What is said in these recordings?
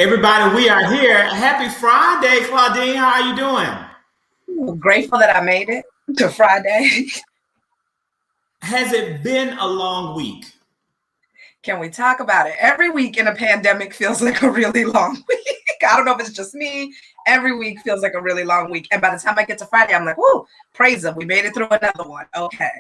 Everybody, we are here. Happy Friday, Claudine. How are you doing? Grateful that I made it to Friday. Has it been a long week? Can we talk about it? Every week in a pandemic feels like a really long week. I don't know if it's just me. Every week feels like a really long week. And by the time I get to Friday, I'm like, whoo, praise him. We made it through another one. Okay.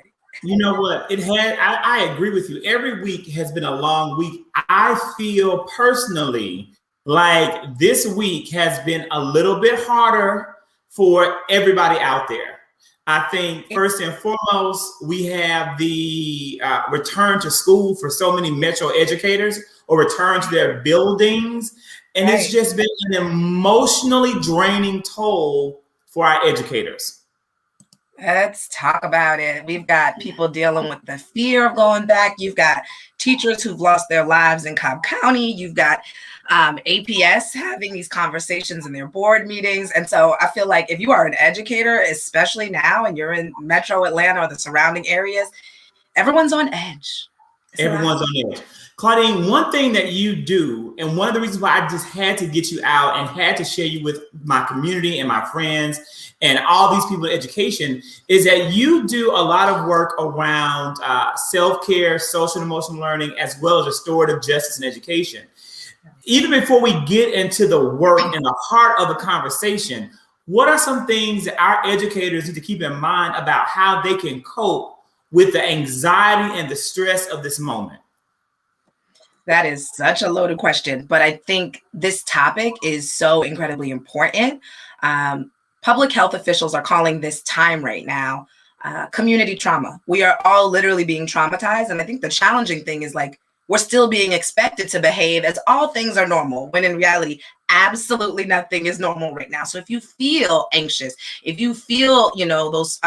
You know what? I agree with you. Every week has been a long week. I feel personally like this week has been a little bit harder for everybody out there. I think first and foremost, we have the return to school for so many Metro educators or return to their buildings. And It's just been an emotionally draining toll for our educators. Let's talk about it. We've got people dealing with the fear of going back. You've got teachers who've lost their lives in Cobb County. You've got APS having these conversations in their board meetings. And so I feel like if you are an educator, especially now, and you're in Metro Atlanta or the surrounding areas, everyone's on edge. Everyone's on edge. Claudine, one thing that you do, and one of the reasons why I just had to get you out and had to share you with my community and my friends and all these people in education, is that you do a lot of work around self-care, social and emotional learning, as well as restorative justice and education. Even before we get into the work and the heart of the conversation, what are some things that our educators need to keep in mind about how they can cope with the anxiety and the stress of this moment? That is such a loaded question, but I think this topic is so incredibly important. Public health officials are calling this time right now community trauma. We are all literally being traumatized. And I think the challenging thing is like, we're still being expected to behave as all things are normal, when in reality, absolutely nothing is normal right now. So if you feel anxious, if you feel, those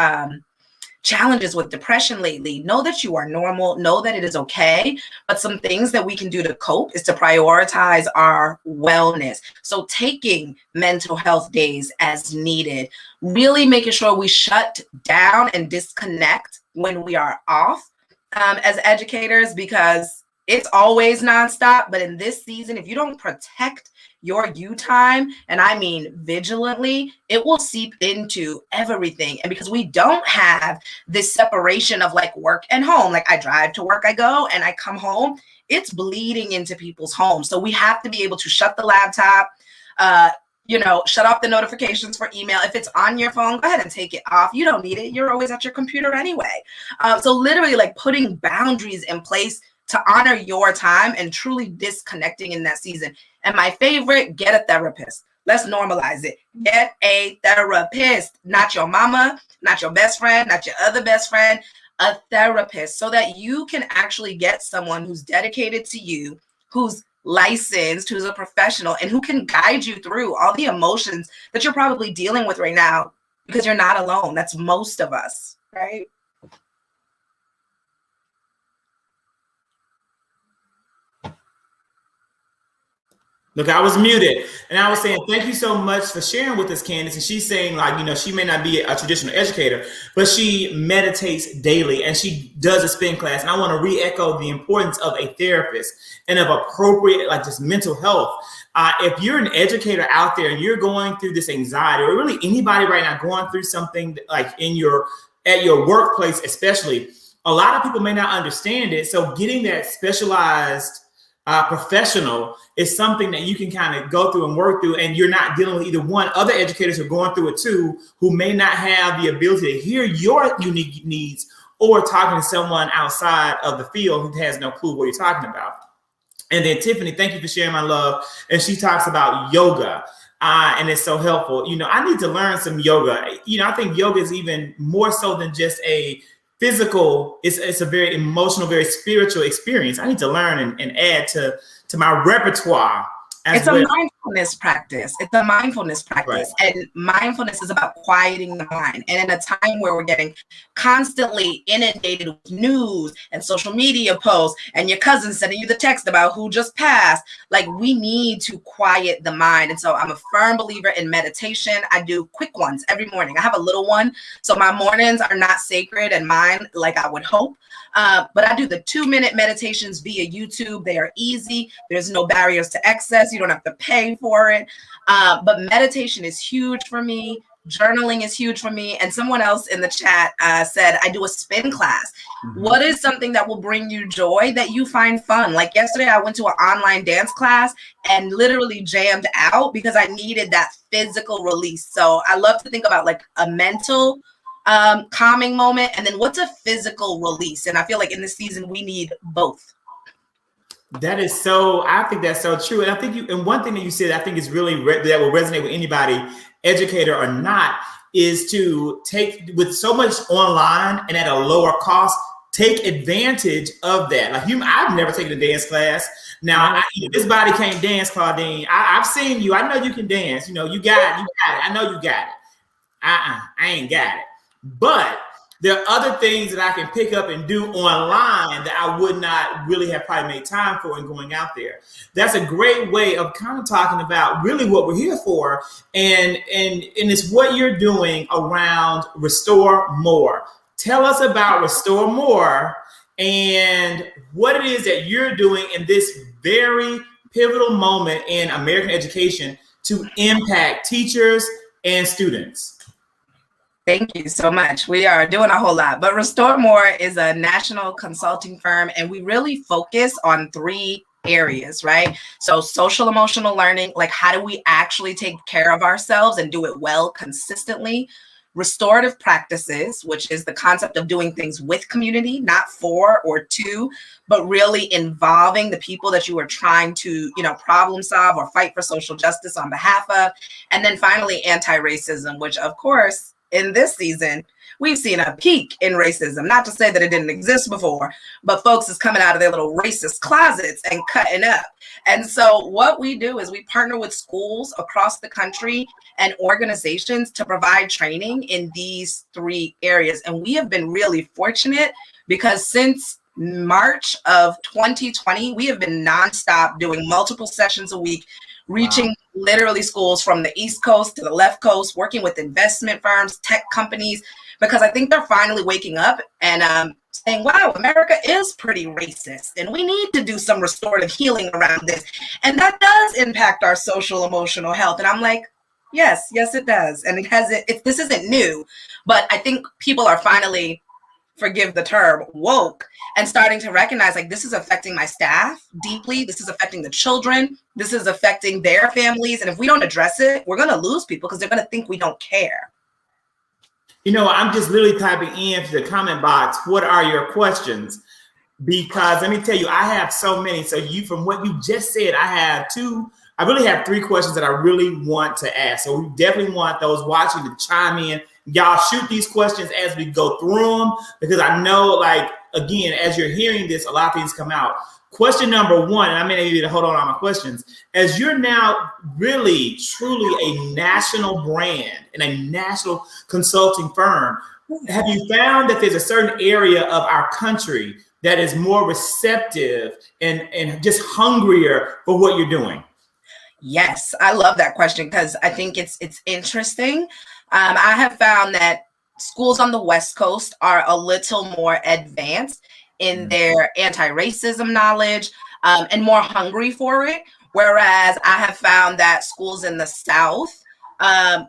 challenges with depression lately, know that you are normal, know that it is okay. But some things that we can do to cope is to prioritize our wellness. So taking mental health days as needed, really making sure we shut down and disconnect when we are off as educators, because it's always nonstop. But in this season, if you don't protect your you time, and I mean vigilantly, it will seep into everything. And because we don't have this separation of like work and home, like I drive to work, I go, and I come home, it's bleeding into people's homes. So we have to be able to shut the laptop, shut off the notifications for email. If it's on your phone, go ahead and take it off. You don't need it. You're always at your computer anyway. So literally like putting boundaries in place to honor your time and truly disconnecting in that season. And my favorite, get a therapist. Let's normalize it. Get a therapist, not your mama, not your best friend, not your other best friend, a therapist, so that you can actually get someone who's dedicated to you, who's licensed, who's a professional, and who can guide you through all the emotions that you're probably dealing with right now, because you're not alone. That's most of us, right? Look, I was muted, and I was saying thank you so much for sharing with us, Candace. And she's saying, like, she may not be a traditional educator, but she meditates daily and she does a spin class. And I want to re-echo the importance of a therapist and of appropriate, like, just mental health. If you're an educator out there and you're going through this anxiety, or really anybody right now going through something like at your workplace, especially, a lot of people may not understand it. So getting that specialized professional is something that you can kind of go through and work through, and you're not dealing with either one. Other educators are going through it too, who may not have the ability to hear your unique needs, or talking to someone outside of the field who has no clue what you're talking about. And then Tiffany, thank you for sharing, my love. And she talks about yoga. And it's so helpful. I need to learn some yoga. I think yoga is even more so than just a physical, it's a very emotional, very spiritual experience. I need to learn and add to my repertoire. It's a mindful mindfulness practice. It's a mindfulness practice. Right. And mindfulness is about quieting the mind. And in a time where we're getting constantly inundated with news and social media posts and your cousin sending you the text about who just passed, like we need to quiet the mind. And so I'm a firm believer in meditation. I do quick ones every morning. I have a little one. So my mornings are not sacred and mine like I would hope. But I do the 2-minute meditations via YouTube. They are easy. There's no barriers to access. You don't have to pay for it. But meditation is huge for me. Journaling is huge for me. And someone else in the chat said, I do a spin class. Mm-hmm. What is something that will bring you joy that you find fun? Like yesterday, I went to an online dance class and literally jammed out because I needed that physical release. So I love to think about like a mental calming moment, and then what's a physical release? And I feel like in this season we need both. That is so, I think that's so true. And I think and one thing that you said, I think is really that will resonate with anybody, educator or not, is to take, with so much online and at a lower cost, take advantage of that. Like I've never taken a dance class. Now, this body can't dance, Claudine. I've seen you. I know you can dance. You got it. I know you got it. I ain't got it. But there are other things that I can pick up and do online that I would not really have probably made time for in going out there. That's a great way of kind of talking about really what we're here for. And it's what you're doing around Restore More. Tell us about Restore More and what it is that you're doing in this very pivotal moment in American education to impact teachers and students. Thank you so much. We are doing a whole lot, but Restore More is a national consulting firm, and we really focus on 3 areas, right? So social emotional learning, like how do we actually take care of ourselves and do it well consistently? Restorative practices, which is the concept of doing things with community, not for or to, but really involving the people that you are trying to, problem solve or fight for social justice on behalf of. And then finally, anti-racism, which of course, in this season, we've seen a peak in racism. Not to say that it didn't exist before, but folks is coming out of their little racist closets and cutting up. And so what we do is we partner with schools across the country and organizations to provide training in these 3 areas. And we have been really fortunate because since March of 2020, we have been nonstop doing multiple sessions a week, reaching literally schools from the East Coast to the left coast, working with investment firms, tech companies, because I think they're finally waking up and saying, wow, America is pretty racist and we need to do some restorative healing around this. And that does impact our social emotional health. And I'm like, yes, it does. And this isn't new, but I think people are finally, forgive the term, woke and starting to recognize like this is affecting my staff deeply. This is affecting the children. This is affecting their families. And if we don't address it, we're going to lose people because they're going to think we don't care. I'm just literally typing into the comment box, what are your questions? Because let me tell you, I have so many. So from what you just said, I really have 3 questions that I really want to ask. So we definitely want those watching to chime in. Y'all shoot these questions as we go through them, because I know, like, again, as you're hearing this, a lot of things come out. Question number 1, and I may need to hold on my questions. As you're now really, truly a national brand and a national consulting firm, have you found that there's a certain area of our country that is more receptive and just hungrier for what you're doing? Yes, I love that question because I think it's interesting. I have found that schools on the West Coast are a little more advanced in their anti-racism knowledge and more hungry for it. Whereas I have found that schools in the South,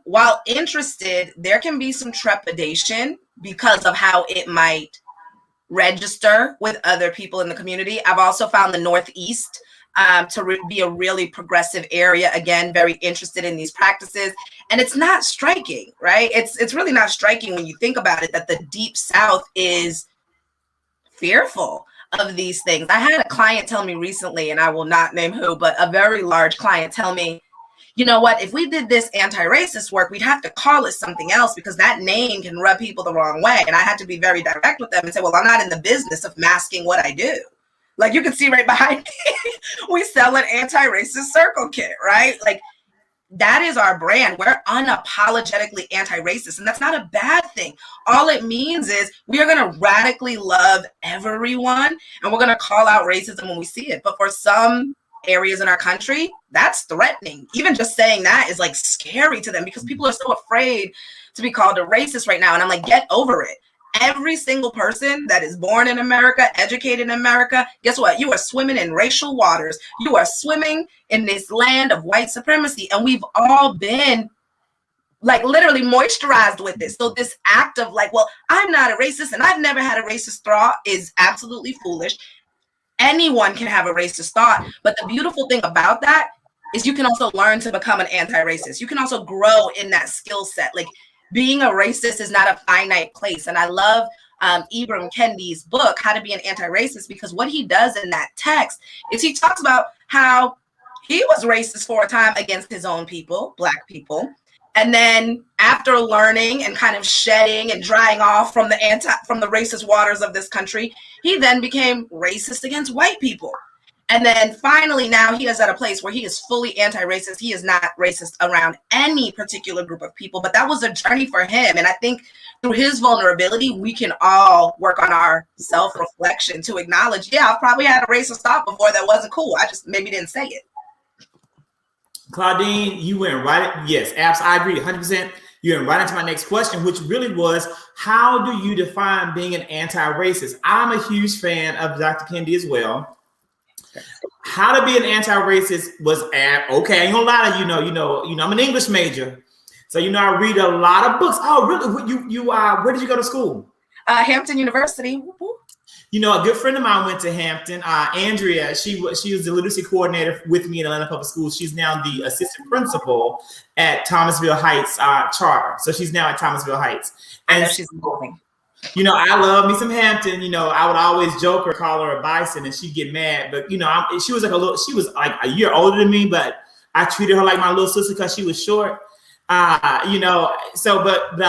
while interested, there can be some trepidation because of how it might register with other people in the community. I've also found the Northeast to be a really progressive area. Again, very interested in these practices. And it's not striking, right? It's really not striking when you think about it, that the Deep South is fearful of these things. I had a client tell me recently, and I will not name who, but a very large client tell me, you know what, if we did this anti-racist work, we'd have to call it something else because that name can rub people the wrong way. And I had to be very direct with them and say, well, I'm not in the business of masking what I do. Like you can see right behind me, we sell an anti-racist circle kit, right? Like that is our brand. We're unapologetically anti-racist, and that's not a bad thing. All it means is we are going to radically love everyone, and we're going to call out racism when we see it. But for some areas in our country, that's threatening. Even just saying that is like scary to them because people are so afraid to be called a racist right now. And I'm like, get over it. Every single person that is born in America, educated in America, guess what? You are swimming in racial waters. You are swimming in this land of white supremacy. And we've all been like literally moisturized with this. So this act of like, well, I'm not a racist and I've never had a racist thought is absolutely foolish. Anyone can have a racist thought. But the beautiful thing about that is you can also learn to become an anti-racist. You can also grow in that skill set. Like being a racist is not a finite place. And I love Ibram Kendi's book, How to Be an Anti-Racist, because what he does in that text is he talks about how he was racist for a time against his own people, Black people. And then after learning and kind of shedding and drying off from the racist waters of this country, he then became racist against white people. And then finally now he is at a place where he is fully anti-racist. He is not racist around any particular group of people, but that was a journey for him. And I think through his vulnerability, we can all work on our self-reflection to acknowledge, yeah, I've probably had a racist thought before that wasn't cool. I just maybe didn't say it. Claudine, you went right. Yes, I agree 100%. You went right into my next question, which really was, how do you define being an anti-racist? I'm a huge fan of Dr. Kendi as well. How to be an anti-racist was okay. I ain't gonna lie to you. I'm an English major, so I read a lot of books. Oh, really? Where did you go to school? Hampton University. A good friend of mine went to Hampton. Andrea, she was the literacy coordinator with me in Atlanta Public Schools. She's now the assistant principal at Thomasville Heights Charter. So she's now at Thomasville Heights. And I know she's amazing. I love me some Hampton. I would always joke or call her a bison, and she'd get mad. But she was like a year older than me, but I treated her like my little sister because she was short. But I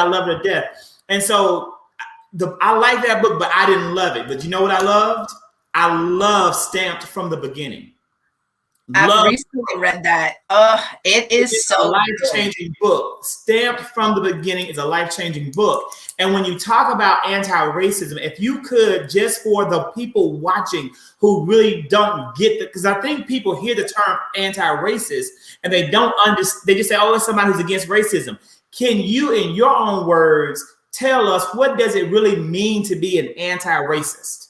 love her to death. And so I like that book, but I didn't love it. But you know what I loved? I love Stamped from the Beginning. I've recently read that. It is so a life-changing book. Stamped from the Beginning is a life-changing book. And when you talk about anti-racism, if you could, just for the people watching who really don't get it, because I think people hear the term anti-racist and they don't understand. They just say, oh, it's somebody who's against racism. Can you, in your own words, tell us what does it really mean to be an anti-racist?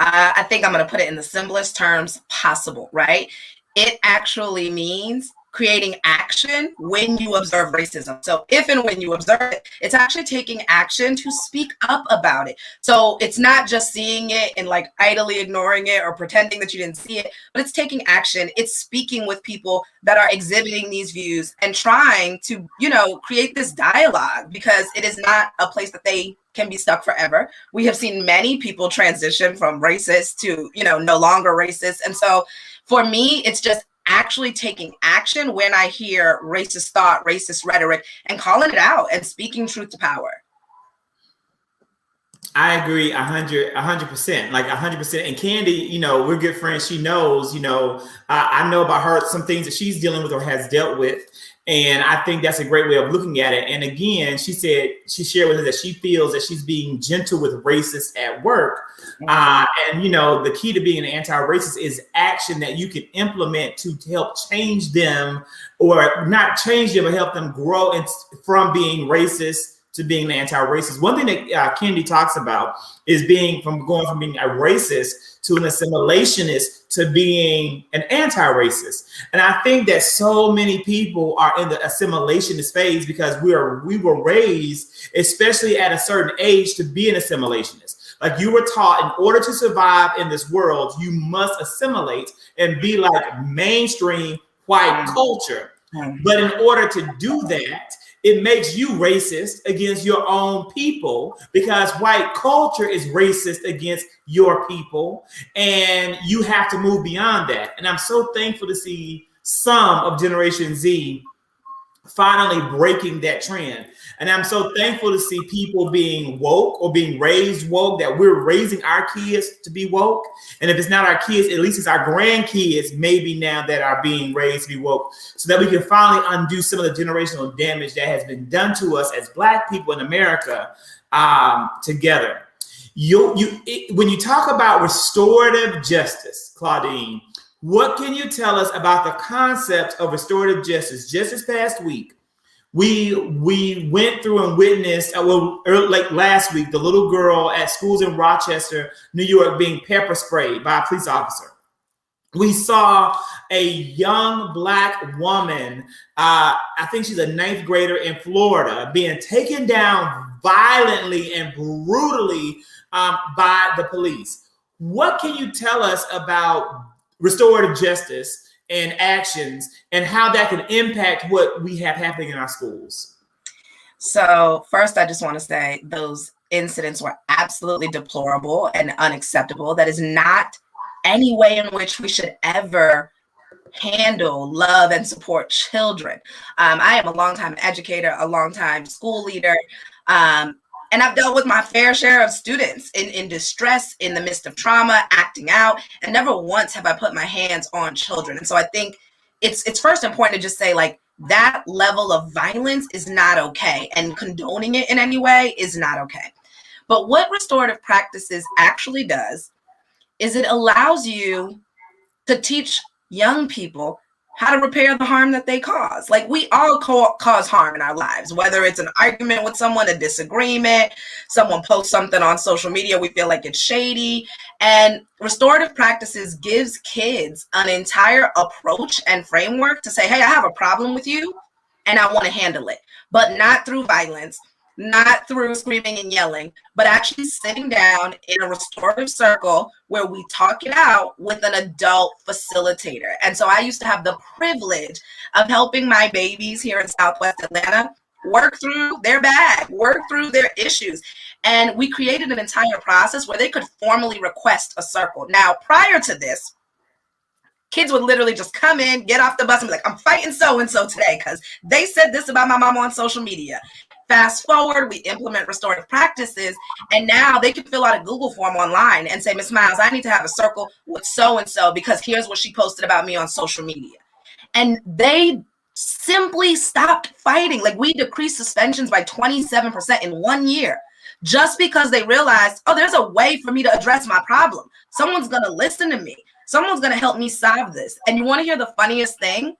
I think I'm going to put it in the simplest terms possible, right? It actually means creating action when you observe racism. So if and when you observe it, it's actually taking action to speak up about it. So it's not just seeing it and like idly ignoring it or pretending that you didn't see it, but it's taking action. It's speaking with people that are exhibiting these views and trying to, create this dialogue, because it is not a place that they can be stuck forever. We have seen many people transition from racist to, no longer racist. And so for me, it's just actually taking action when I hear racist thought, racist rhetoric, and calling it out and speaking truth to power. I agree 100%, like 100%. And Kendi, we're good friends. She knows, I know about her, some things that she's dealing with or has dealt with. And I think that's a great way of looking at it. And again, she shared with us that she feels that she's being gentle with racists at work. And, the key to being an anti-racist is action that you can implement to help change them, or not change them, but help them grow from being racist to being an anti-racist. One thing that Kendi talks about is going from being a racist to an assimilationist to being an anti-racist. And I think that so many people are in the assimilationist phase because we were raised, especially at a certain age, to be an assimilationist. Like you were taught, in order to survive in this world, you must assimilate and be like mainstream white culture. But in order to do that, it makes you racist against your own people, because white culture is racist against your people, and you have to move beyond that. And I'm so thankful to see some of Generation Z finally breaking that trend. And I'm so thankful to see people being woke or being raised woke, that we're raising our kids to be woke. And if it's not our kids, at least it's our grandkids maybe now that are being raised to be woke, so that we can finally undo some of the generational damage that has been done to us as Black people in America together. When you talk about restorative justice, Claudine, what can you tell us about the concept of restorative justice? Just this past week, we went through and witnessed, like last week, the little girl at schools in Rochester, New York, being pepper sprayed by a police officer. We saw a young Black woman, I think she's a 9th grader in Florida, being taken down violently and brutally by the police. What can you tell us about restorative justice and actions, and how that can impact what we have happening in our schools? So first, I just want to say those incidents were absolutely deplorable and unacceptable. That is not any way in which we should ever handle, love, and support children. I am a longtime educator, a longtime school leader, and I've dealt with my fair share of students in distress, in the midst of trauma, acting out, and never once have I put my hands on children. And so I think it's first important to just say, like, that level of violence is not okay, and condoning it in any way is not okay. But what restorative practices actually does is it allows you to teach young people how to repair the harm that they cause. Like, we all cause harm in our lives, whether it's an argument with someone, a disagreement, someone posts something on social media, we feel like it's shady. And restorative practices gives kids an entire approach and framework to say, hey, I have a problem with you and I want to handle it, but not through violence, not through screaming and yelling, but actually sitting down in a restorative circle where we talk it out with an adult facilitator. And so I used to have the privilege of helping my babies here in Southwest Atlanta work through their bag, work through their issues. And we created an entire process where they could formally request a circle. Now, prior to this, kids would literally just come in, get off the bus and be like, I'm fighting so-and-so today because they said this about my mama on social media. Fast forward, we implement restorative practices, and now they can fill out a Google form online and say, Miss Miles, I need to have a circle with so-and-so because here's what she posted about me on social media. And they simply stopped fighting. Like, we decreased suspensions by 27% in 1 year, just because they realized, oh, there's a way for me to address my problem. Someone's going to listen to me. Someone's going to help me solve this. And you want to hear the funniest thing?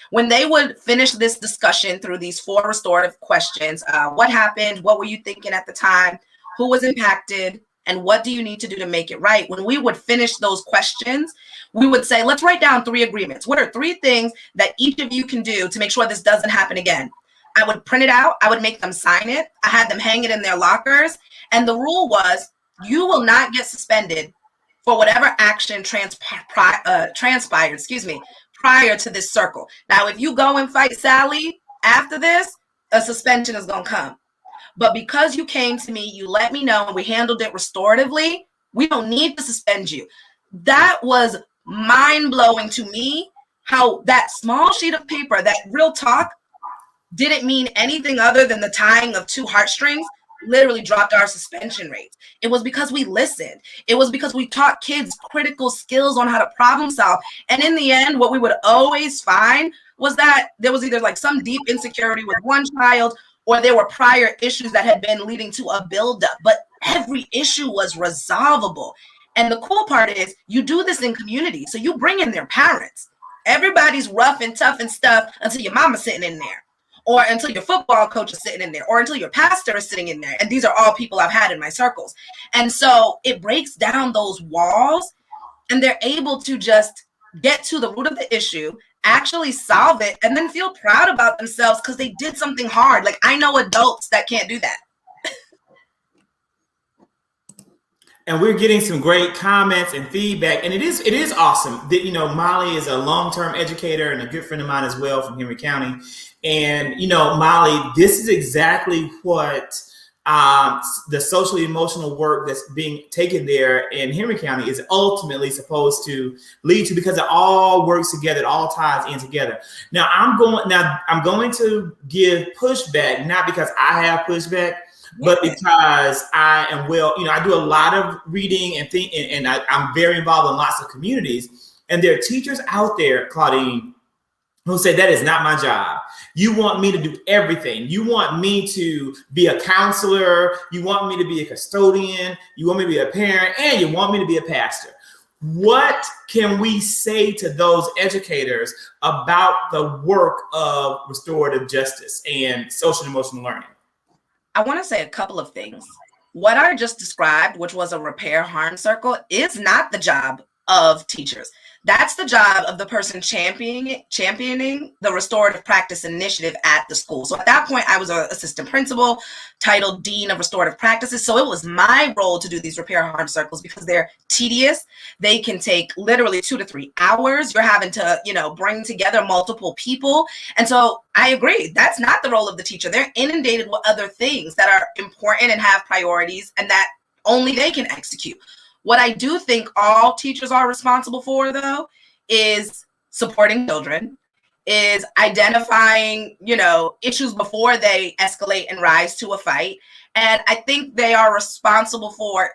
When they would finish this discussion through these 4 restorative questions, what happened? What were you thinking at the time? Who was impacted? And what do you need to do to make it right? When we would finish those questions, we would say, let's write down 3 agreements. What are 3 things that each of you can do to make sure this doesn't happen again? I would print it out. I would make them sign it. I had them hang it in their lockers. And the rule was, you will not get suspended for whatever action transpired, prior to this circle. Now, if you go and fight Sally after this, a suspension is going to come. But because you came to me, you let me know, and we handled it restoratively, we don't need to suspend you. That was mind-blowing to me, how that small sheet of paper, that real talk, didn't mean anything other than the tying of 2 heartstrings, literally dropped our suspension rates. It was because we listened. It was because we taught kids critical skills on how to problem solve. And in the end, what we would always find was that there was either like some deep insecurity with one child, or there were prior issues that had been leading to a buildup, but every issue was resolvable. And the cool part is, you do this in community. So you bring in their parents. Everybody's rough and tough and stuff until your mama's sitting in there, or until your football coach is sitting in there, or until your pastor is sitting in there. And these are all people I've had in my circles. And so it breaks down those walls, and they're able to just get to the root of the issue, actually solve it, and then feel proud about themselves because they did something hard. Like, I know adults that can't do that. And we're getting some great comments and feedback. And it is awesome that, Molly is a long-term educator and a good friend of mine as well from Henry County. And, Molly, this is exactly what the social emotional work that's being taken there in Henry County is ultimately supposed to lead to, because it all works together, it all ties in together. Now I'm going to give pushback, not because I have pushback, but because I am I do a lot of reading and I'm very involved in lots of communities, and there are teachers out there, Claudine, who say that is not my job. You want me to do everything. You want me to be a counselor. You want me to be a custodian. You want me to be a parent, and you want me to be a pastor. What can we say to those educators about the work of restorative justice and social and emotional learning? I want to say a couple of things. What I just described, which was a repair harm circle, is not the job of teachers. That's the job of the person championing the restorative practice initiative at the school. So at that point, I was an assistant principal, titled Dean of Restorative Practices. So it was my role to do these repair harm circles because they're tedious. They can take literally 2 to 3 hours. You're having to, bring together multiple people. And so I agree, that's not the role of the teacher. They're inundated with other things that are important and have priorities and that only they can execute. What I do think all teachers are responsible for, though, is supporting children, is identifying, issues before they escalate and rise to a fight. And I think they are responsible for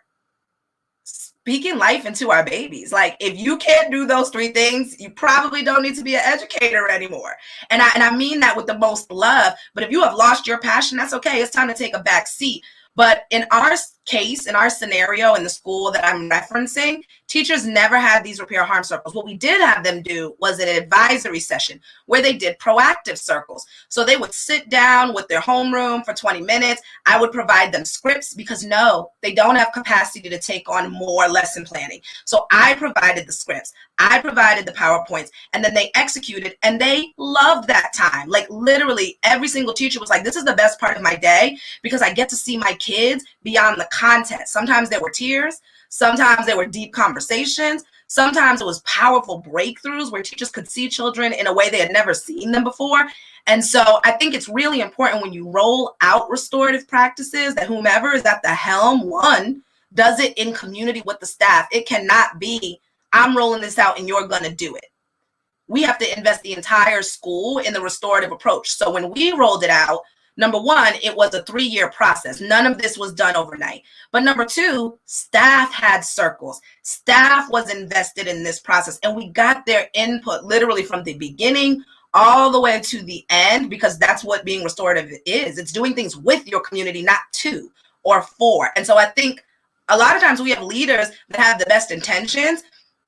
speaking life into our babies. Like, if you can't do those 3 things, you probably don't need to be an educator anymore. And I mean that with the most love. But if you have lost your passion, that's okay. It's time to take a back seat. But in our case, in our scenario, in the school that I'm referencing, teachers never had these repair harm circles. What we did have them do was an advisory session where they did proactive circles. So they would sit down with their homeroom for 20 minutes. I would provide them scripts because no, they don't have capacity to take on more lesson planning. So I provided the scripts. I provided the PowerPoints, and then they executed, and they loved that time. Like, literally every single teacher was like, this is the best part of my day because I get to see my kids beyond the content. Sometimes there were tears. Sometimes there were deep conversations. Sometimes it was powerful breakthroughs where teachers could see children in a way they had never seen them before. And so I think it's really important when you roll out restorative practices that whomever is at the helm, one, does it in community with the staff. It cannot be, I'm rolling this out and you're going to do it. We have to invest the entire school in the restorative approach. So when we rolled it out, number one, it was a 3-year process. None of this was done overnight. But number two, staff had circles. Staff was invested in this process, and we got their input literally from the beginning all the way to the end, because that's what being restorative is. It's doing things with your community, not to or for. And so I think a lot of times we have leaders that have the best intentions,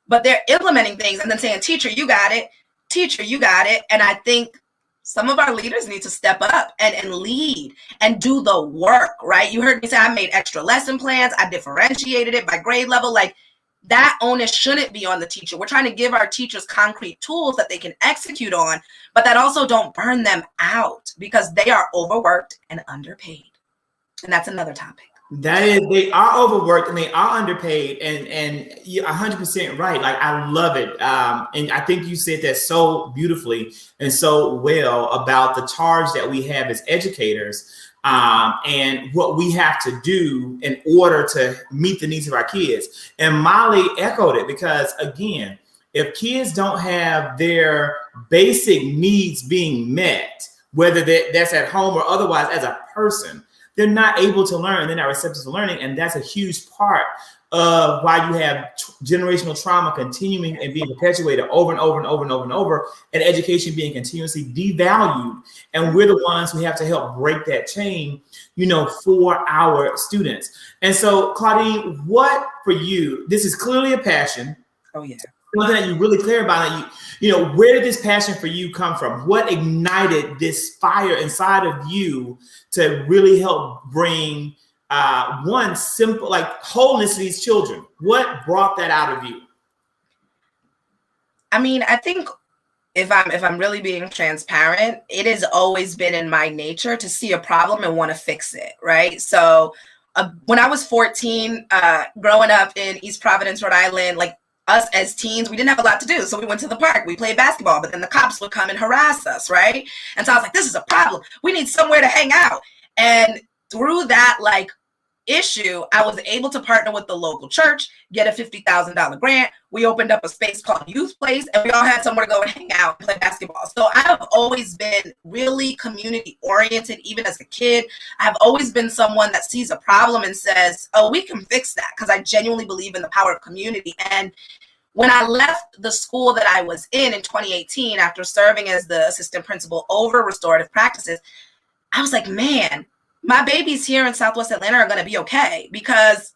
but they're implementing things and then saying, teacher, you got it. Teacher, you got it. And I think some of our leaders need to step up and lead and do the work, right? You heard me say I made extra lesson plans. I differentiated it by grade level. Like, that onus shouldn't be on the teacher. We're trying to give our teachers concrete tools that they can execute on, but that also don't burn them out because they are overworked and underpaid. And that's another topic. That is, they are overworked and they are underpaid, and you're 100% right. Like, I love it. And I think you said that so beautifully and so well about the charge that we have as educators, and what we have to do in order to meet the needs of our kids. And Molly echoed it, because again, if kids don't have their basic needs being met, whether that's at home or otherwise as a person, they're not able to learn. They're not receptive to learning. And that's a huge part of why you have generational trauma continuing and being perpetuated over and over and over and over and over, and education being continuously devalued. And we're the ones who have to help break that chain, for our students. And so, Claudine, what for you, this is clearly a passion. Oh, yeah. Something that you really clear about, where did this passion for you come from? What ignited this fire inside of you to really help bring one simple, like, wholeness to these children? What brought that out of you? I mean, I think if I'm really being transparent, it has always been in my nature to see a problem and want to fix it, right? So when I was 14, growing up in East Providence, Rhode Island, like, us as teens, we didn't have a lot to do. So we went to the park, we played basketball, but then the cops would come and harass us, right? And so I was like, this is a problem. We need somewhere to hang out. And through that like issue, I was able to partner with the local church, get a $50,000 grant. We opened up a space called Youth Place, and we all had somewhere to go and hang out and play basketball. So I have always been really community oriented, even as a kid. I've always been someone that sees a problem and says, oh, we can fix that, because I genuinely believe in the power of community. And when I left the school that I was in 2018, after serving as the assistant principal over Restorative Practices, I was like, man, my babies here in Southwest Atlanta are going to be okay, because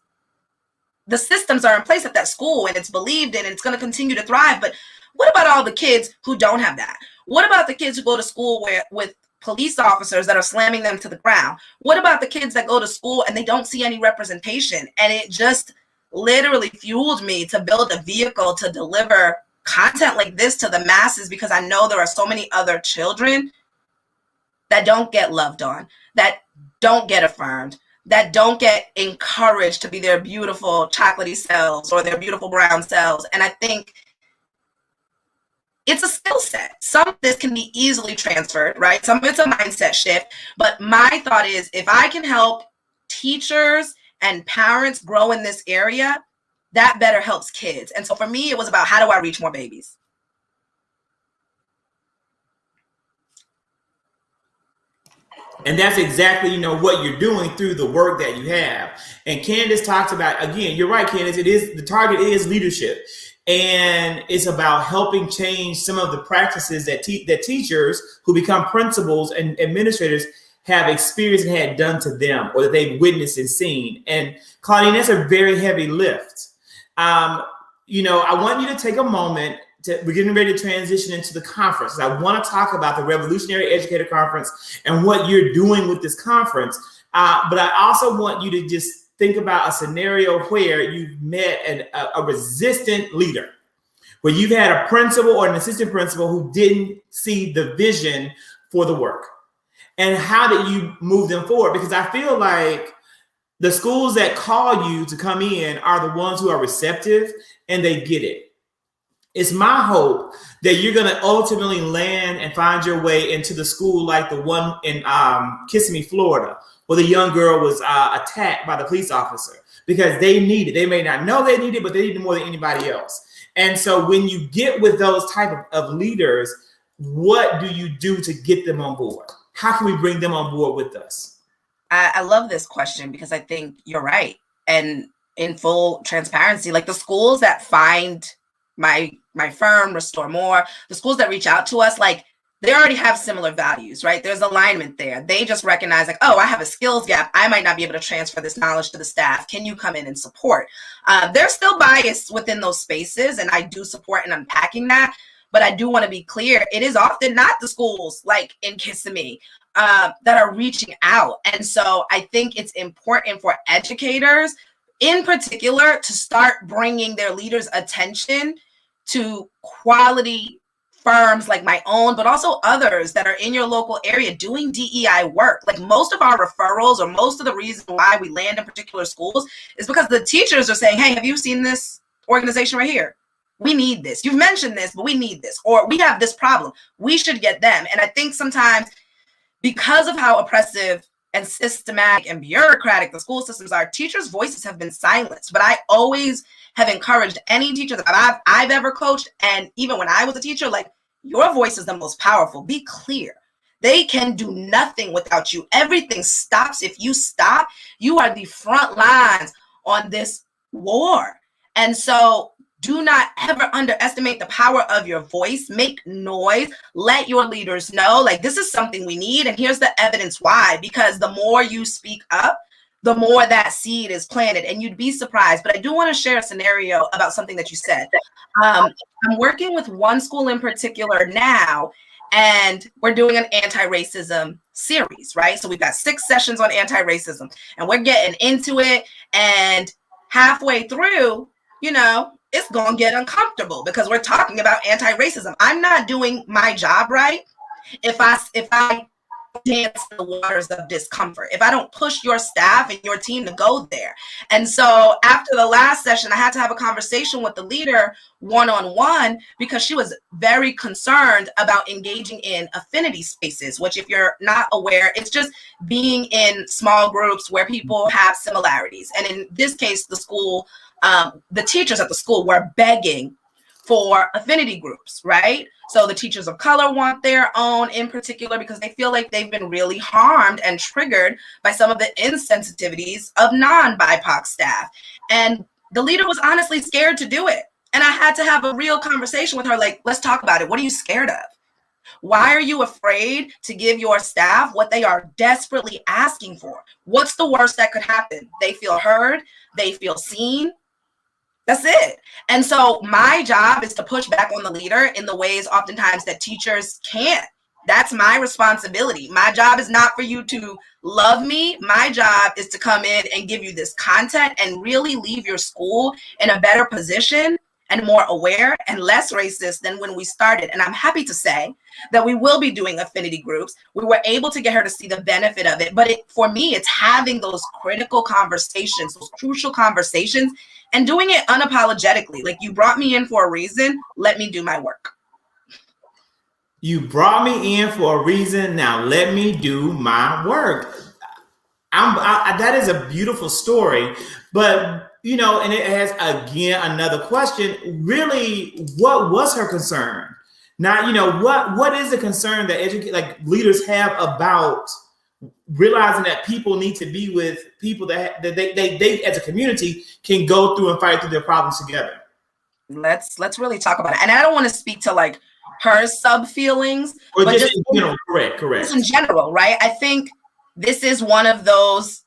the systems are in place at that school and it's believed in and it's going to continue to thrive. But what about all the kids who don't have that? What about the kids who go to school with police officers that are slamming them to the ground? What about the kids that go to school and they don't see any representation? And it just literally fueled me to build a vehicle to deliver content like this to the masses, because I know there are so many other children that don't get loved on, that don't get affirmed, that don't get encouraged to be their beautiful chocolatey selves or their beautiful brown selves. And I think it's a skill set. Some of this can be easily transferred, right? Some of it's a mindset shift. But my thought is, if I can help teachers and parents grow in this area, that better helps kids. And so for me, it was about, how do I reach more babies? And that's exactly, what you're doing through the work that you have. And Candace talked about, again, you're right, Candace, the target is leadership. And it's about helping change some of the practices that teachers who become principals and administrators have experienced and had done to them, or that they've witnessed and seen. And Claudine, that's a very heavy lift. I want you to take a moment. We're getting ready to transition into the conference. I want to talk about the Revolutionary Educator Conference and what you're doing with this conference. But I also want you to just think about a scenario where you've met a resistant leader, where you've had a principal or an assistant principal who didn't see the vision for the work. And how did you move them forward? Because I feel like the schools that call you to come in are the ones who are receptive and they get it. It's my hope that you're going to ultimately land and find your way into the school like the one in Kissimmee, Florida, where the young girl was attacked by the police officer because they need it. They may not know they need it, but they need it more than anybody else. And so when you get with those type of leaders, what do you do to get them on board? How can we bring them on board with us? I love this question, because I think you're right. And in full transparency, like the schools that find my firm, Restore More, the schools that reach out to us, like they already have similar values, right? There's alignment there. They just recognize like, oh, I have a skills gap. I might not be able to transfer this knowledge to the staff. Can you come in and support? There's still bias within those spaces, and I do support in unpacking that. But I do want to be clear, it is often not the schools like in Kissimmee that are reaching out. And so I think it's important for educators in particular to start bringing their leaders' attention to quality firms like my own, but also others that are in your local area doing DEI work. Like most of our referrals, or most of the reason why we land in particular schools, is because the teachers are saying, hey, have you seen this organization right here? We need this. You've mentioned this, but we need this. Or we have this problem. We should get them. And I think sometimes, because of how oppressive and systematic and bureaucratic the school systems are, teachers' voices have been silenced. But I always have encouraged any teacher that I've ever coached, and even when I was a teacher, like, your voice is the most powerful. Be clear. They can do nothing without you. Everything stops if you stop. You are the front lines on this war. And so do not ever underestimate the power of your voice. Make noise. Let your leaders know, like, this is something we need. And here's the evidence why. Because the more you speak up, the more that seed is planted. And you'd be surprised. But I do want to share a scenario about something that you said. I'm working with one school in particular now, and we're doing an anti-racism series, right? So we've got 6 sessions on anti-racism, and we're getting into it. And halfway through, it's going to get uncomfortable because we're talking about anti-racism. I'm not doing my job right if I dance in the waters of discomfort, if I don't push your staff and your team to go there. And so after the last session, I had to have a conversation with the leader one-on-one because she was very concerned about engaging in affinity spaces, which, if you're not aware, it's just being in small groups where people have similarities. And in this case, the school, the teachers at the school were begging for affinity groups, right? So the teachers of color want their own in particular because they feel like they've been really harmed and triggered by some of the insensitivities of non-BIPOC staff. And the leader was honestly scared to do it. And I had to have a real conversation with her, like, let's talk about it. What are you scared of? Why are you afraid to give your staff what they are desperately asking for? What's the worst that could happen? They feel heard, they feel seen. That's it. And so my job is to push back on the leader in the ways oftentimes that teachers can't. That's my responsibility. My job is not for you to love me. My job is to come in and give you this content and really leave your school in a better position and more aware and less racist than when we started. And I'm happy to say that we will be doing affinity groups. We were able to get her to see the benefit of it. But for me, it's having those critical conversations, those crucial conversations, and doing it unapologetically. Like, you brought me in for a reason. Let me do my work. You brought me in for a reason. Now let me do my work. That is a beautiful story. But, you know, and it has, again, another question. Really, what was her concern? Now, you know, what is the concern that leaders have about realizing that people need to be with people that they as a community can go through and fight through their problems together? Let's really talk about it. And I don't want to speak to like her sub feelings, or but just in general. Correct. Just in general, right? I think this is one of those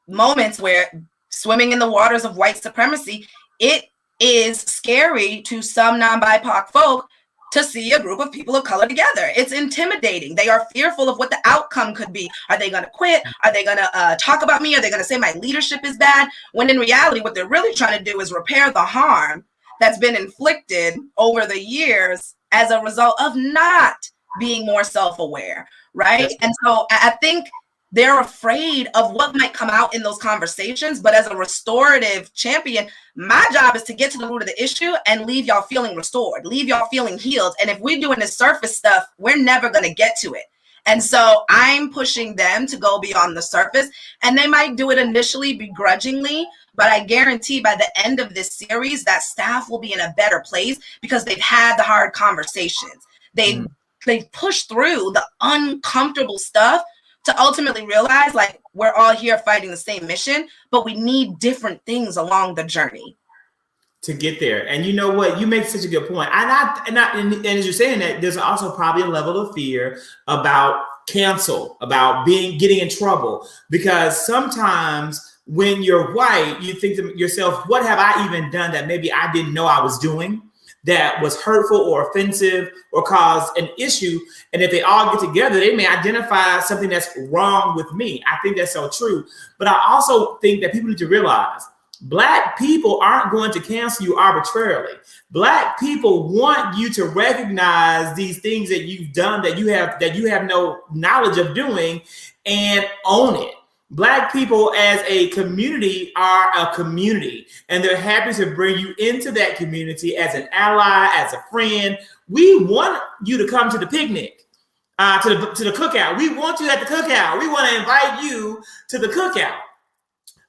moments where, swimming in the waters of white supremacy, it is scary to some non-BIPOC folk to see a group of people of color together. It's intimidating. They are fearful of what the outcome could be. Are they going to quit? Are they going to talk about me? Are they going to say my leadership is bad? When in reality, what they're really trying to do is repair the harm that's been inflicted over the years as a result of not being more self-aware, right? And so I think they're afraid of what might come out in those conversations. But as a restorative champion, my job is to get to the root of the issue and leave y'all feeling restored, leave y'all feeling healed. And if we're doing this surface stuff, we're never going to get to it. And so I'm pushing them to go beyond the surface, and they might do it initially begrudgingly, but I guarantee by the end of this series that staff will be in a better place because they've had the hard conversations. They've pushed through the uncomfortable stuff to ultimately realize, like, we're all here fighting the same mission, but we need different things along the journey to get there. And you know what? You make such a good point. And as you're saying that, there's also probably a level of fear about cancel, about getting in trouble, because sometimes when you're white, you think to yourself, what have I even done that maybe I didn't know I was doing that was hurtful or offensive or caused an issue? And if they all get together, they may identify something that's wrong with me. I think that's so true. But I also think that people need to realize Black people aren't going to cancel you arbitrarily. Black people want you to recognize these things that you've done that you have no knowledge of doing, and own it. Black people as a community are a community, and they're happy to bring you into that community as an ally, as a friend. We want you to come to the picnic, to the cookout. We want you at the cookout. We want to invite you to the cookout,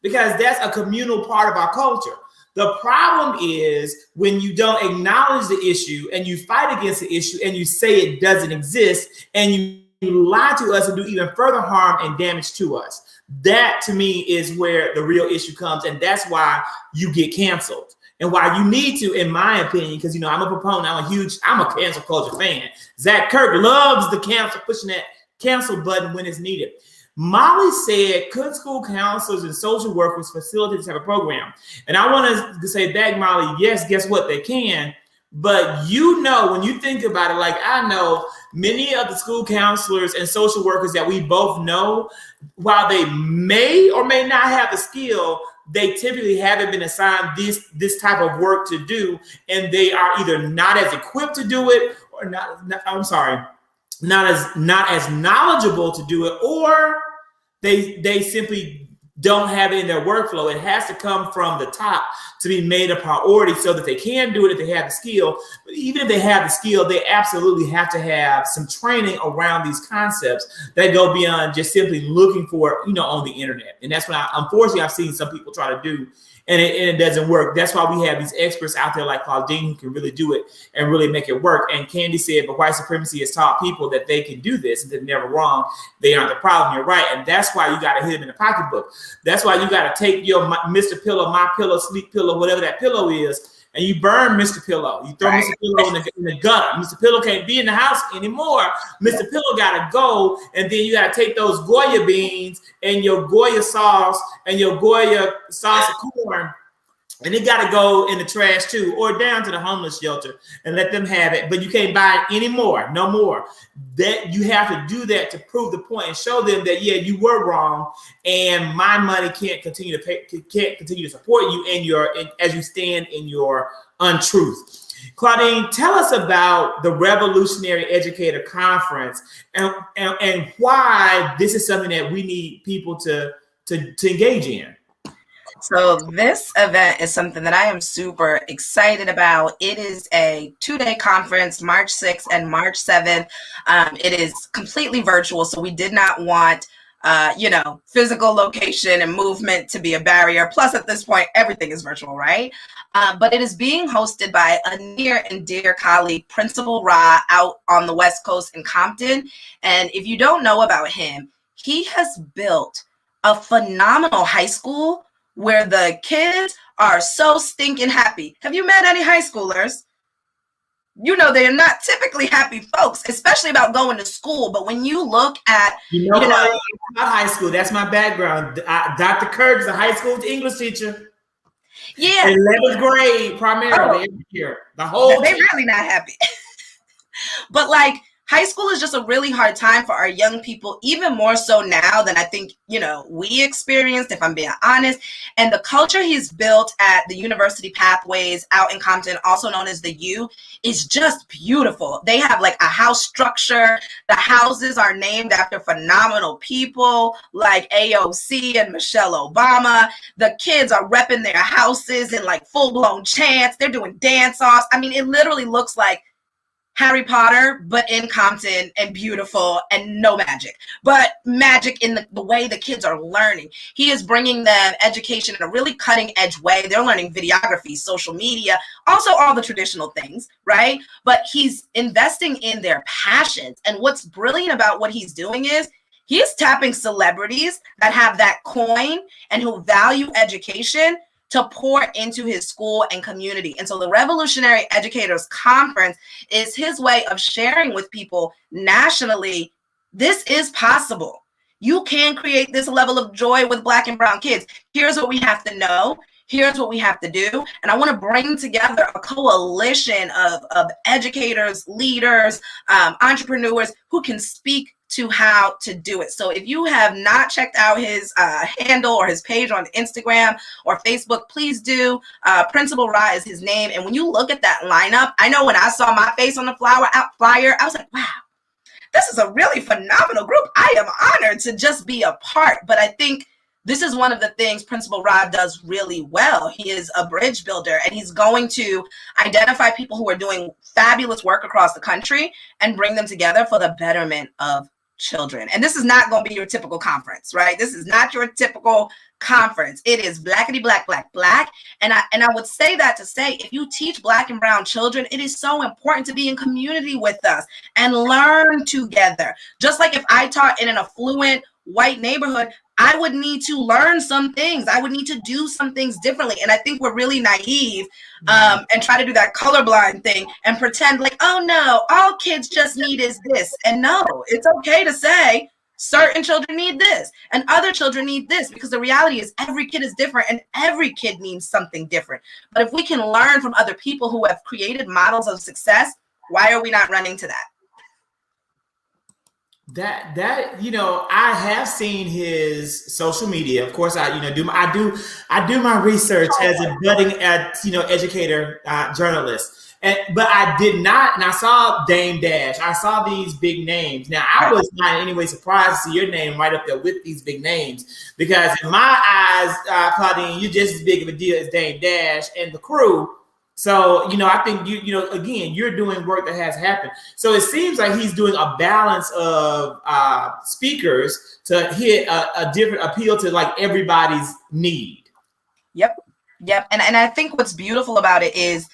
because that's a communal part of our culture. The problem is when you don't acknowledge the issue and you fight against the issue and you say it doesn't exist and you lie to us and do even further harm and damage to us. That, to me, is where the real issue comes. And that's why you get canceled, and why you need to, in my opinion, because, you know, I'm a proponent. I'm a cancel culture fan. Zach Kirk loves the cancel, pushing that cancel button when it's needed. Molly said, could school counselors and social workers facilitate this type of program? And I want to say back, Molly, yes, guess what? They can. But you know, when you think about it, like I know many of the school counselors and social workers that we both know, while they may or may not have the skill, they typically haven't been assigned this type of work to do. And they are either not as equipped to do it or not. I'm sorry. not as knowledgeable to do it, or they simply don't have it in their workflow. It has to come from the top to be made a priority so that they can do it if they have the skill. But even if they have the skill, they absolutely have to have some training around these concepts that go beyond just simply looking for it, on the internet. And that's what unfortunately I've seen some people try to do, and it doesn't work. That's why we have these experts out there like Claudine who can really do it and really make it work. And Candy said, but white supremacy has taught people that they can do this and they're never wrong. They aren't the problem. You're right. And that's why you got to hit them in the pocketbook. That's why you got to take your Mr. Pillow, My Pillow, Sleep Pillow, whatever that pillow is, and you burn Mr. Pillow. You throw Mr. Pillow in the gutter. Mr. Pillow can't be in the house anymore. Mr. Pillow got to go, and then you got to take those Goya beans and your Goya sauce and your Goya sauce of corn, and it got to go in the trash too, or down to the homeless shelter and let them have it. But you can't buy it anymore, no more. That you have to do that to prove the point and show them that, yeah, you were wrong, and my money can't continue to support you as you stand in your untruth. Claudine, tell us about the Revolutionary Educator Conference and why this is something that we need people to engage in. So this event is something that I am super excited about. It is a 2-day conference, March 6th and March 7th. It is completely virtual, so we did not want physical location and movement to be a barrier. Plus, at this point, everything is virtual, right? But it is being hosted by a near and dear colleague, Principal Ra, out on the West Coast in Compton. And if you don't know about him, he has built a phenomenal high school where the kids are so stinking happy. Have you met any high schoolers? They are not typically happy folks, especially about going to school. But when you look at, about high school, that's my background. Dr. Kirk is a high school English teacher. Yeah. 11th grade primarily every year. They're really not happy. But high school is just a really hard time for our young people, even more so now than I think, we experienced, if I'm being honest. And the culture he's built at the University Pathways out in Compton, also known as the U, is just beautiful. They have a house structure. The houses are named after phenomenal people like AOC and Michelle Obama. The kids are repping their houses in full-blown chants. They're doing dance-offs. I mean, it literally looks like Harry Potter, but in Compton, and beautiful, and no magic, but magic in the way the kids are learning. He is bringing them education in a really cutting edge way. They're learning videography, social media, also all the traditional things, right? But he's investing in their passions. And what's brilliant about what he's doing is he's tapping celebrities that have that coin and who value education to pour into his school and community. And so the Revolutionary Educators Conference is his way of sharing with people nationally, this is possible. You can create this level of joy with Black and brown kids. Here's what we have to know. Here's what we have to do. And I want to bring together a coalition of educators, leaders, entrepreneurs who can speak to how to do it. So if you have not checked out his handle or his page on Instagram or Facebook, please do. Principal Ra is his name. And when you look at that lineup, I know when I saw my face on the flyer, I was like, wow, this is a really phenomenal group. I am honored to just be a part. But I think this is one of the things Principal Ra does really well. He is a bridge builder, and he's going to identify people who are doing fabulous work across the country and bring them together for the betterment of children. And this is not going to be your typical conference, right? This is not your typical conference. It is blackity black, black, black. And I would say that to say, if you teach Black and brown children, it is so important to be in community with us and learn together. Just like if I taught in an affluent white neighborhood, I would need to learn some things. I would need to do some things differently. And I think we're really naive and try to do that colorblind thing and pretend oh no, all kids just need is this. And no, it's okay to say certain children need this and other children need this, because the reality is every kid is different and every kid needs something different. But if we can learn from other people who have created models of success, why are we not running to that? That I have seen his social media. Of course, I do my research as a budding educator journalist. But I did not, and I saw Dame Dash. I saw these big names. Now I was not in any way surprised to see your name right up there with these big names, because in my eyes, Claudine, you're just as big of a deal as Dame Dash and the crew. So, I think again, you're doing work that has happened. So it seems like he's doing a balance of speakers to hit a different appeal to like everybody's need. Yep. And I think what's beautiful about it is,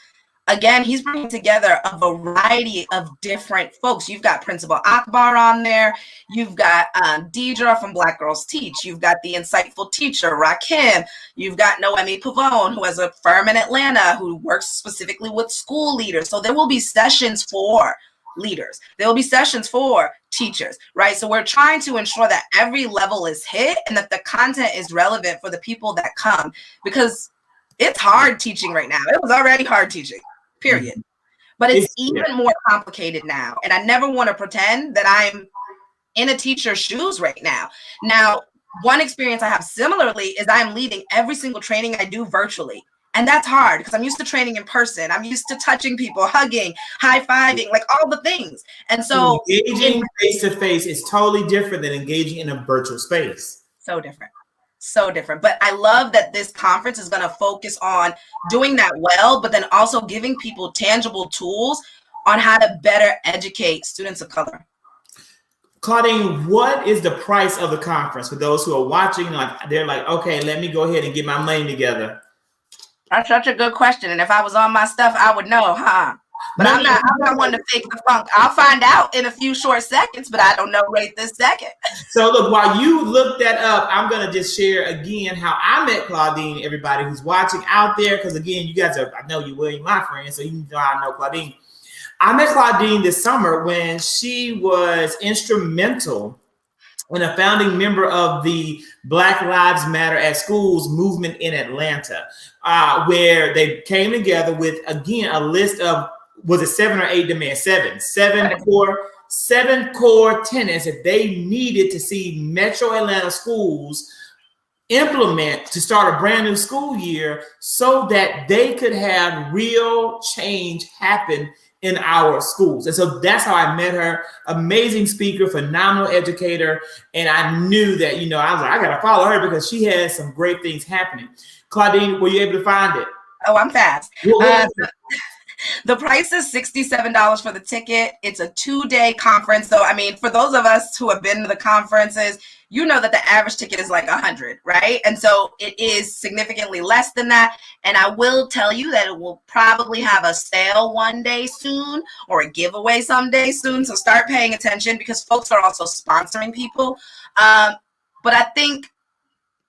again, he's bringing together a variety of different folks. You've got Principal Akbar on there. You've got Deidre from Black Girls Teach. You've got the insightful teacher, Rakim. You've got Noemi Pavone, who has a firm in Atlanta, who works specifically with school leaders. So there will be sessions for leaders. There will be sessions for teachers, right? So we're trying to ensure that every level is hit and that the content is relevant for the people that come, because it's hard teaching right now. It was already hard teaching. Period. But it's even more complicated now. And I never want to pretend that I'm in a teacher's shoes right now. Now, one experience I have similarly is I'm leading every single training I do virtually. And that's hard because I'm used to training in person. I'm used to touching people, hugging, high-fiving, like all the things. And so engaging face-to-face is totally different than engaging in a virtual space. So different. So different. But I love that this conference is going to focus on doing that well, but then also giving people tangible tools on how to better educate students of color. Claudine, what is the price of the conference for those who are watching? Like, they're like, okay, let me go ahead and get my money together. That's such a good question. And if I was on my stuff, I would know, huh? But I'm not one to fake the funk. I'll find out in a few short seconds, but I don't know right this second. So look, while you look that up, I'm going to just share again how I met Claudine, everybody who's watching out there. Because again, you guys I know you, William, my friend, so you know I know Claudine. I met Claudine this summer when she was instrumental and a founding member of the Black Lives Matter at Schools movement in Atlanta, where they came together with, again, a list of, was it 7 or 8 demands? Seven core tenets that they needed to see Metro Atlanta schools implement to start a brand new school year so that they could have real change happen in our schools. And so that's how I met her. Amazing speaker, phenomenal educator. And I knew that, I was like, I got to follow her because she has some great things happening. Claudine, were you able to find it? Oh, I'm fast. The price is $67 for the ticket. It's a 2-day conference. So, I mean, for those of us who have been to the conferences, you know that the average ticket is like $100, right? And so it is significantly less than that. And I will tell you that it will probably have a sale one day soon or a giveaway someday soon. So start paying attention because folks are also sponsoring people. But I think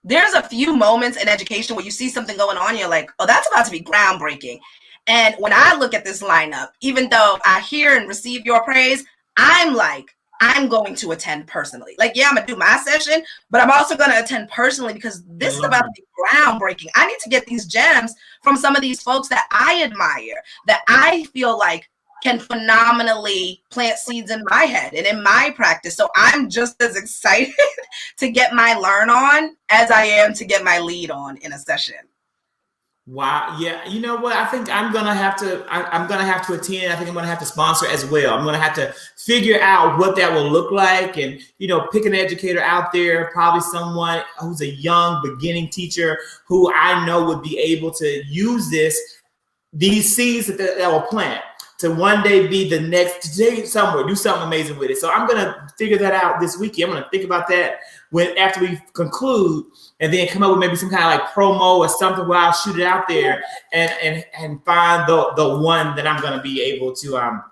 there's a few moments in education where you see something going on, you're like, oh, that's about to be groundbreaking. And when I look at this lineup, even though I hear and receive your praise, I'm like, I'm going to attend personally. Like, yeah, I'm going to do my session, but I'm also going to attend personally because this is about to be groundbreaking. I need to get these gems from some of these folks that I admire, that I feel like can phenomenally plant seeds in my head and in my practice. So I'm just as excited to get my learn on as I am to get my lead on in a session. Wow. Yeah. You know what? I think I'm going to have to attend. I think I'm going to have to sponsor as well. I'm going to have to figure out what that will look like and, pick an educator out there, probably someone who's a young beginning teacher who I know would be able to use these seeds that will plant to one day be the next day somewhere, do something amazing with it. So I'm going to figure that out this weekend. I'm going to think about that after we conclude, and then come up with maybe some kind of like promo or something where I'll shoot it out there and find the one that I'm going to be able to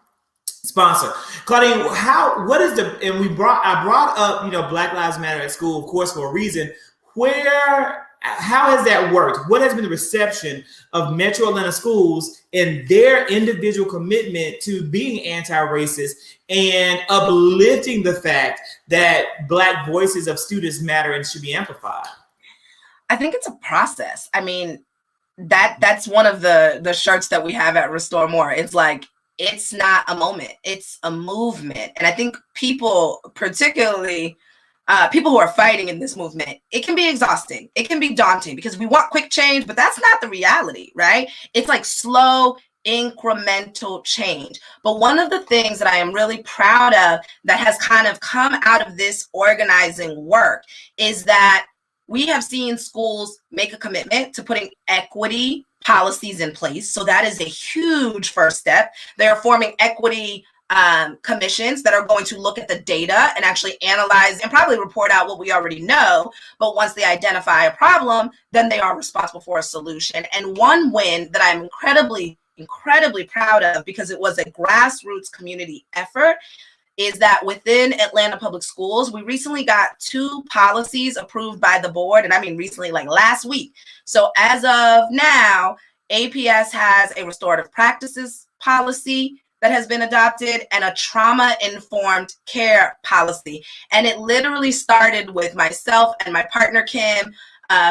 sponsor. Claudine, I brought up, Black Lives Matter at School, of course, for a reason. How has that worked? What has been the reception of Metro Atlanta schools in their individual commitment to being anti-racist and uplifting the fact that Black voices of students matter and should be amplified? I think it's a process. I mean, that's one of the shirts that we have at Restore More. It's like, it's not a moment, it's a movement. And I think people, particularly people who are fighting in this movement, it can be exhausting. It can be daunting because we want quick change, but that's not the reality, right? It's like slow, incremental change. But one of the things that I am really proud of that has kind of come out of this organizing work is that we have seen schools make a commitment to putting equity policies in place. So that is a huge first step. They're forming equity commissions that are going to look at the data and actually analyze and probably report out what we already know. But once they identify a problem, then they are responsible for a solution. And one win that I'm incredibly proud of, because it was a grassroots community effort, is that within Atlanta Public Schools, we recently got 2 policies approved by the board. And I mean recently, like last week. So as of now, APS has a restorative practices policy that has been adopted and a trauma-informed care policy. And it literally started with myself and my partner, Kim,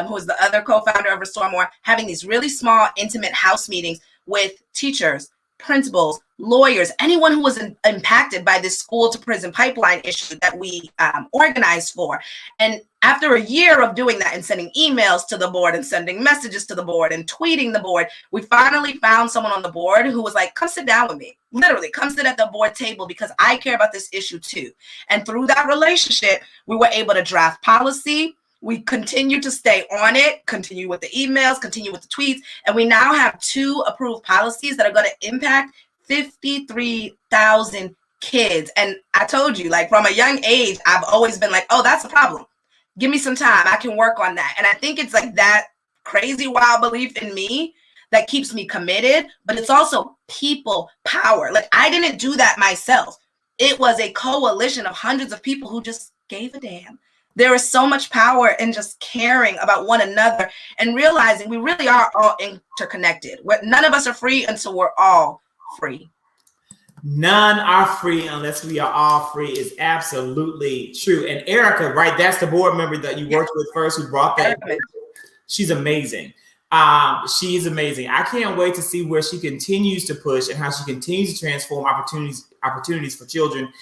who is the other co-founder of Restore More, having these really small, intimate house meetings with teachers, principals, lawyers, anyone who was impacted by this school to prison pipeline issue that we organized for. And after a year of doing that and sending emails to the board and sending messages to the board and tweeting the board, we finally found someone on the board who was like, come sit down with me. Literally, come sit at the board table because I care about this issue too. And through that relationship, we were able to draft policy. We continue to stay on it, continue with the emails, continue with the tweets, and we now have 2 approved policies that are going to impact 53,000 kids. And I told you, like from a young age, I've always been like, oh, that's a problem. Give me some time. I can work on that. And I think it's like that crazy wild belief in me that keeps me committed, but it's also people power. Like I didn't do that myself. It was a coalition of hundreds of people who just gave a damn. There is so much power in just caring about one another and realizing we really are all interconnected. None of us are free until we're all free. None are free unless we are all free is absolutely true. And Erica, right, that's the board member that you worked with first who brought that. She's amazing. She's amazing. I can't wait to see where she continues to push and how she continues to transform opportunities for children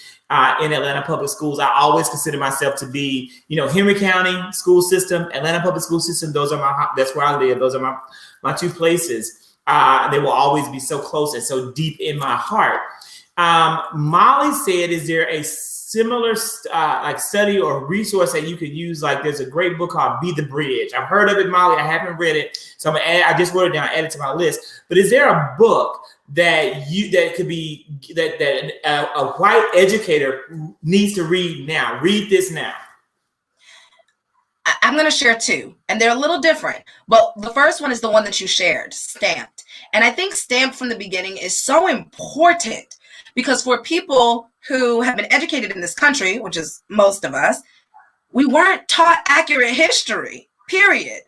in Atlanta Public Schools. I always consider myself to be, Henry County school system, Atlanta Public School system. That's where I live. Those are my 2 places. They will always be so close and so deep in my heart. Molly said, is there a similar study or resource that you could use? Like there's a great book called Be the Bridge. I've heard of it, Molly. I haven't read it. So I just wrote it down, add it to my list. But is there a book that could be that a white educator needs to read now? Read this now. I'm going to share 2, and they're a little different. But the first one is the one that you shared, Stamped. And I think Stamped from the beginning is so important because for people who have been educated in this country, which is most of us, we weren't taught accurate history, period.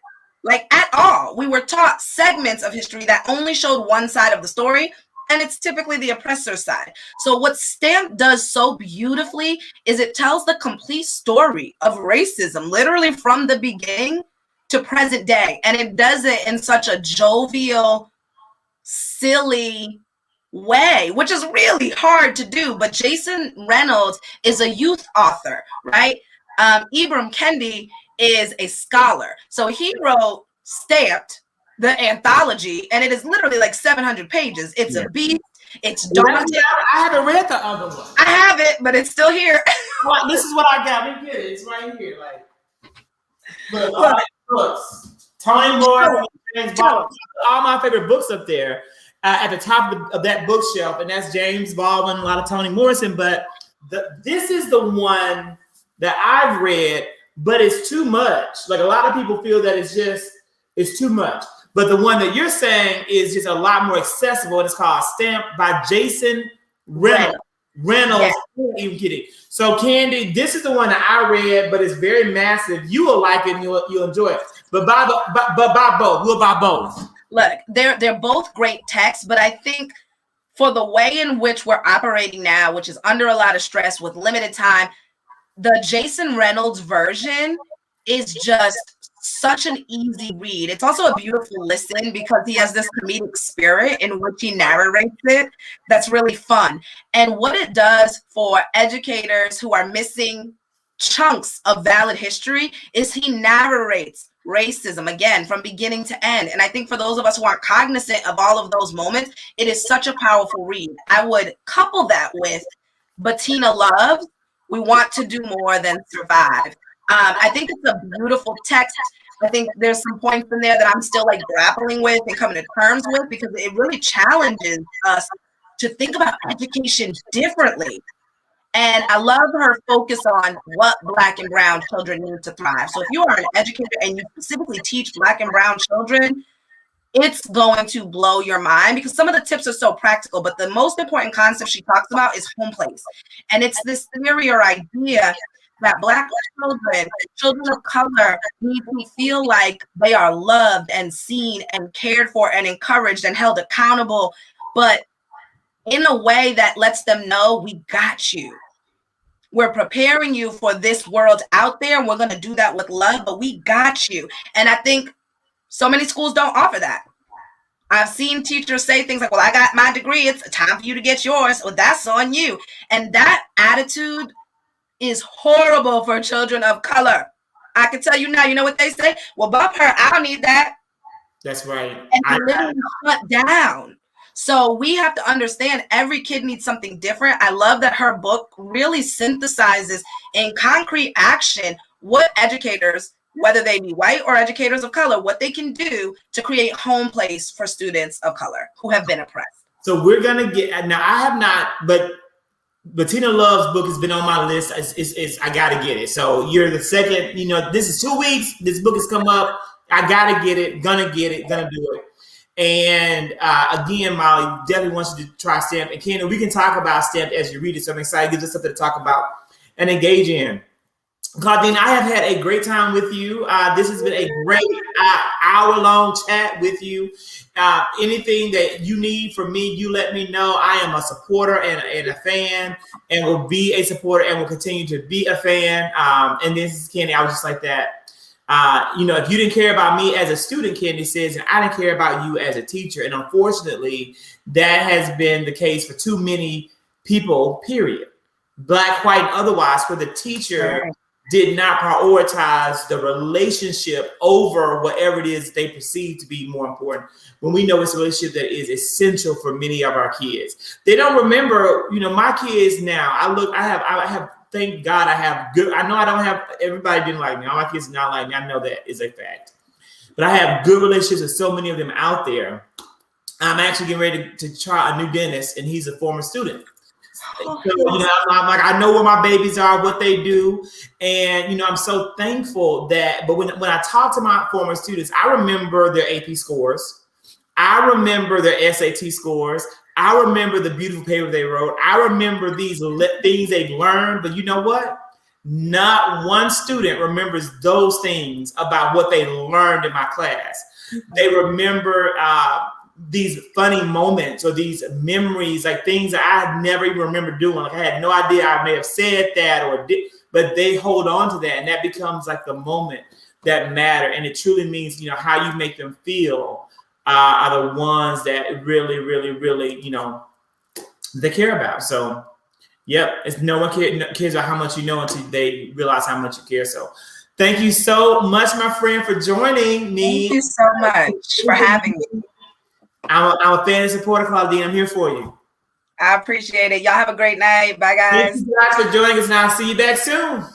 Like at all. We were taught segments of history that only showed one side of the story, and it's typically the oppressor side. So what Stamped does so beautifully is it tells the complete story of racism, literally from the beginning to present day. And it does it in such a jovial, silly way, which is really hard to do. But Jason Reynolds is a youth author, right? Ibram Kendi is a scholar. So he wrote Stamped, the anthology, and it is literally like 700 pages. It's a beast. It's daunting. I haven't read the other one. I have it, but it's still here. Well, this is what I got. Let me get it. It's right here. Look, all my books. Toni Morrison, James Baldwin, all my favorite books up there at the top of that bookshelf, and that's James Baldwin, a lot of Toni Morrison. But this is the one that I've read, but it's too much. Like a lot of people feel that it's too much. But the one that you're saying is just a lot more accessible, and it's called Stamped by Jason Reynolds. Yeah. Even kidding. So Candy, this is the one that I read, but it's very massive. You will like it and you'll enjoy it. But buy both. We'll buy both. Look, they're both great texts, but I think for the way in which we're operating now, which is under a lot of stress with limited time, the Jason Reynolds version is just such an easy read. It's also a beautiful listen because he has this comedic spirit in which he narrates it that's really fun. And what it does for educators who are missing chunks of valid history is he narrates racism again from beginning to end. And I think for those of us who aren't cognizant of all of those moments, it is such a powerful read. I would couple that with Bettina Love's We Want to Do More Than Survive. I think it's a beautiful text. I think there's some points in there that I'm still like grappling with and coming to terms with, because it really challenges us to think about education differently. And I love her focus on what Black and brown children need to thrive. So if you are an educator and you specifically teach Black and brown children, it's going to blow your mind, because some of the tips are so practical, but the most important concept she talks about is home place. And it's this theory or idea that Black children of color need to feel like they are loved and seen and cared for and encouraged and held accountable, but in a way that lets them know we got you. We're preparing you for this world out there, and we're going to do that with love, but we got you. And I think so many schools don't offer that. I've seen teachers say things like, well, I got my degree, it's time for you to get yours. Well, that's on you. And that attitude is horrible for children of color. I can tell you now, you know what they say? Well, bump her, I don't need that. That's right. And literally shut down. So we have to understand every kid needs something different. I love that her book really synthesizes in concrete action what educators, whether they be white or educators of color, what they can do to create home place for students of color who have been oppressed. So we're going to get, now I have not, but Bettina Love's book has been on my list. I got to get it. So you're the second, this is 2 weeks. This book has come up. I got to get it, gonna do it. And again, Molly, definitely wants you to try STEM. And Ken, we can talk about STEM as you read it. So I'm excited. It gives us something to talk about and engage in. Claudine, I have had a great time with you. This has been a great hour-long chat with you. Anything that you need from me, you let me know. I am a supporter and a fan, and will be a supporter and will continue to be a fan. And this is Kenny. I was just like that. If you didn't care about me as a student, Kenny says, and I didn't care about you as a teacher. And unfortunately, that has been the case for too many people, period. Black, white, and otherwise, where the teacher did not prioritize the relationship over whatever it is they perceive to be more important, when we know it's a relationship that is essential for many of our kids. They don't remember, my kids now, I have, thank God I have good, I know I don't have, everybody didn't like me. All my kids are not like me. I know that is a fact. But I have good relationships with so many of them out there. I'm actually getting ready to try a new dentist, and he's a former student. So, I'm like, I know where my babies are, what they do. And, I'm so thankful that, but when I talk to my former students, I remember their AP scores. I remember their SAT scores. I remember the beautiful paper they wrote. I remember these things they've learned. But you know what? Not one student remembers those things about what they learned in my class. They remember these funny moments or these memories, like things that I never even remember doing. Like I had no idea I may have said that or did, but they hold on to that, and that becomes like the moment that matter. And it truly means, how you make them feel are the ones that really, really, really, they care about. So, yep, it's no one cares about how much you know until they realize how much you care. So, thank you so much, my friend, for joining me. Thank you so much for having me. I'm a fan and supporter, Claudine. I'm here for you. I appreciate it. Y'all have a great night. Bye, guys. Thank you guys for joining us, and I'll see you back soon.